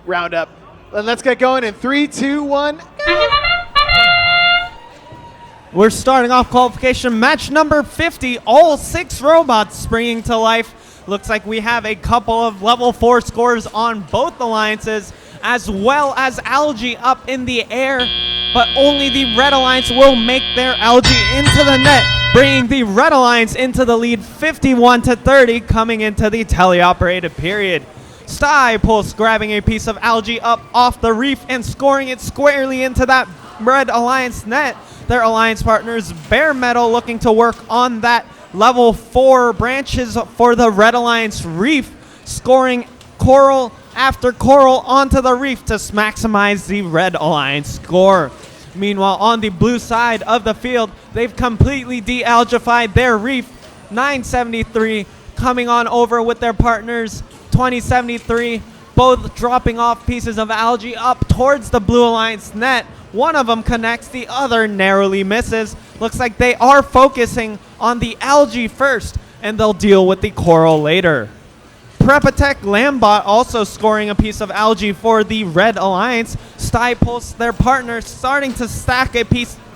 roundup. And let's get going in 3, 2, 1. We're starting off qualification match number 50. All 6 robots springing to life. Looks like we have a couple of level 4 scores on both alliances, as well as Algae up in the air. But only the Red Alliance will make their Algae into the net, bringing the Red Alliance into the lead 51-30 coming into the teleoperated period. Pulse grabbing a piece of Algae up off the reef and scoring it squarely into that Red Alliance net. Their alliance partners, Bare Metal, looking to work on that level 4 branches for the Red Alliance reef, scoring coral after coral onto the reef to maximize the Red Alliance score. Meanwhile, on the blue side of the field, they've completely de-algified their reef. 973 coming on over with their partners, 2073, both dropping off pieces of Algae up towards the Blue Alliance net. One of them connects, the other narrowly misses. Looks like they are focusing on the Algae first, and they'll deal with the coral later. Prepatech Lambot also scoring a piece of Algae for the Red Alliance. Pulse, their partner, starting to stack a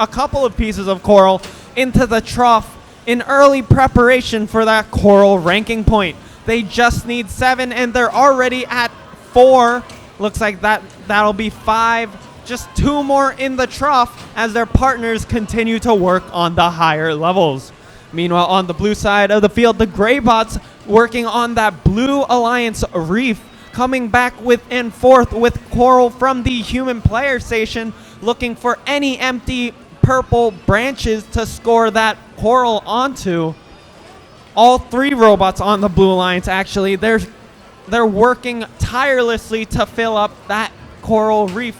couple of pieces of coral into the trough in early preparation for that coral ranking point. They just need 7, and they're already at 4. Looks like that'll be 5. Just 2 more in the trough as their partners continue to work on the higher levels. Meanwhile, on the blue side of the field, the Greybots working on that Blue Alliance reef, coming back and forth with coral from the human player station, looking for any empty purple branches to score that coral onto. All 3 robots on the Blue Alliance, actually, they're working tirelessly to fill up that coral reef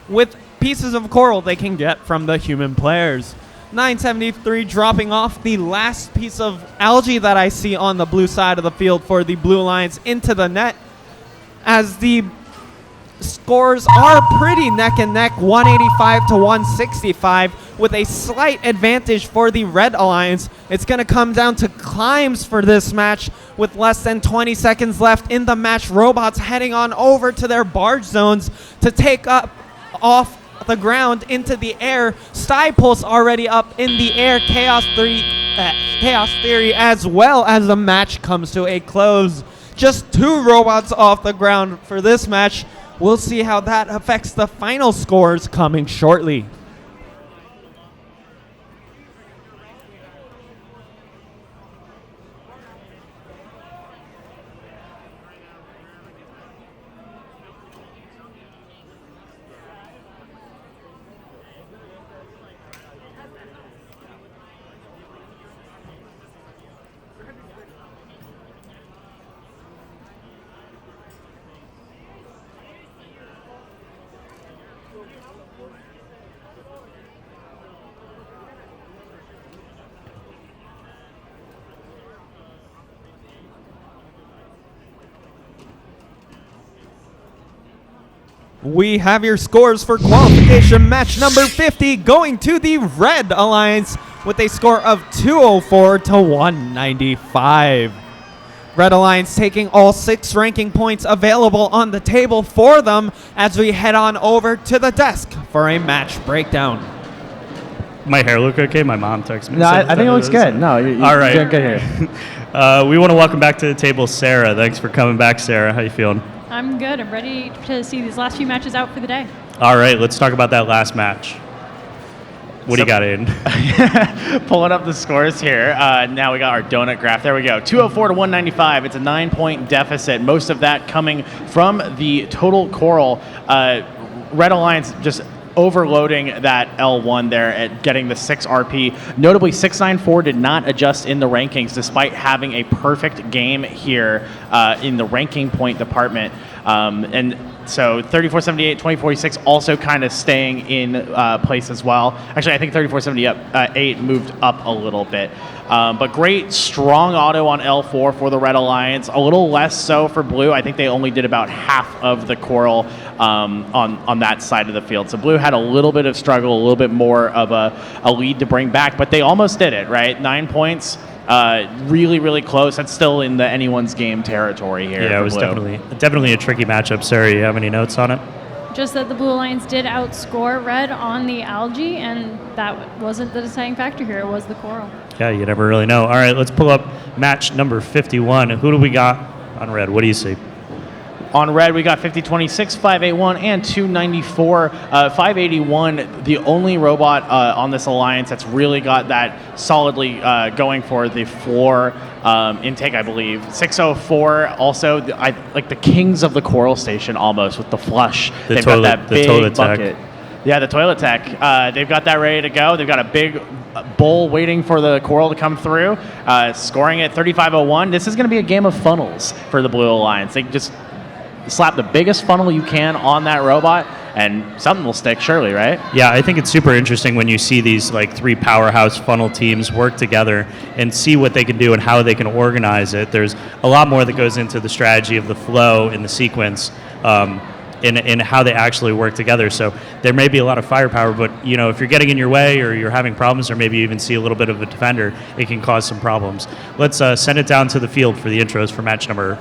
with pieces of coral they can get from the human players. 973 dropping off the last piece of Algae that I see on the blue side of the field for the Blue Alliance into the net, as the scores are pretty neck and neck, 185-165, with a slight advantage for the Red Alliance. It's going to come down to climbs for this match with less than 20 seconds left in the match. Robots heading on over to their barge zones to take up off the ground into the air. Pulse already up in the air. Chaos Theory as well, as the match comes to a close. Just 2 robots off the ground for this match. We'll see how that affects the final scores coming shortly. We have your scores for qualification match number 50, going to the Red Alliance with a score of 204-195. Red Alliance taking all 6 ranking points available on the table for them as we head on over to the desk for a match breakdown. My hair look okay? My mom texted me. No, I think it looks good. No, you're all right. Doing good here. We want to welcome back to the table Sarah. Thanks for coming back, Sarah. How you feeling? I'm good. I'm ready to see these last few matches out for the day. All right, let's talk about that last match. What do you got, Aiden? Pulling up the scores here. Now we got our donut graph. There we go. 204-195. It's a 9-point deficit. Most of that coming from the total coral. Red Alliance just overloading that L1 there at getting the 6 RP. Notably, 694 did not adjust in the rankings despite having a perfect game here in the ranking point department. And so 3478, 2046 also kind of staying in place as well. Actually, I think 3478 moved up a little bit. But great, strong auto on L4 for the Red Alliance. A little less so for Blue. I think they only did about half of the coral on that side of the field. So Blue had a little bit of struggle, a little bit more of a lead to bring back, but they almost did it, right? 9 points. Really, really close. That's still in the anyone's game territory here. Yeah, for it was Blue. definitely a tricky matchup. Sarah, you have any notes on it? Just that the Blue Alliance did outscore Red on the algae, and that wasn't the deciding factor here. It was the coral. Yeah, you never really know. All right, let's pull up match number 51. Who do we got on Red? What do you see? On Red, we got 5026, 581, and 294. 581, the only robot on this alliance that's really got that solidly going for the floor intake, I believe. 604, also, like the kings of the Coral Station almost with the flush. They've got that big toilet bucket. tech. Yeah, the toilet tech. They've got that ready to go. They've got a big bowl waiting for the coral to come through. Scoring at 3501. This is going to be a game of funnels for the Blue Alliance. They just slap the biggest funnel you can on that robot, and something will stick, surely, right? Yeah, I think it's super interesting when you see these like 3 powerhouse funnel teams work together and see what they can do and how they can organize it. There's a lot more that goes into the strategy of the flow and the sequence in how they actually work together. So there may be a lot of firepower, but if you're getting in your way or you're having problems, or maybe you even see a little bit of a defender, it can cause some problems. Let's send it down to the field for the intros for match number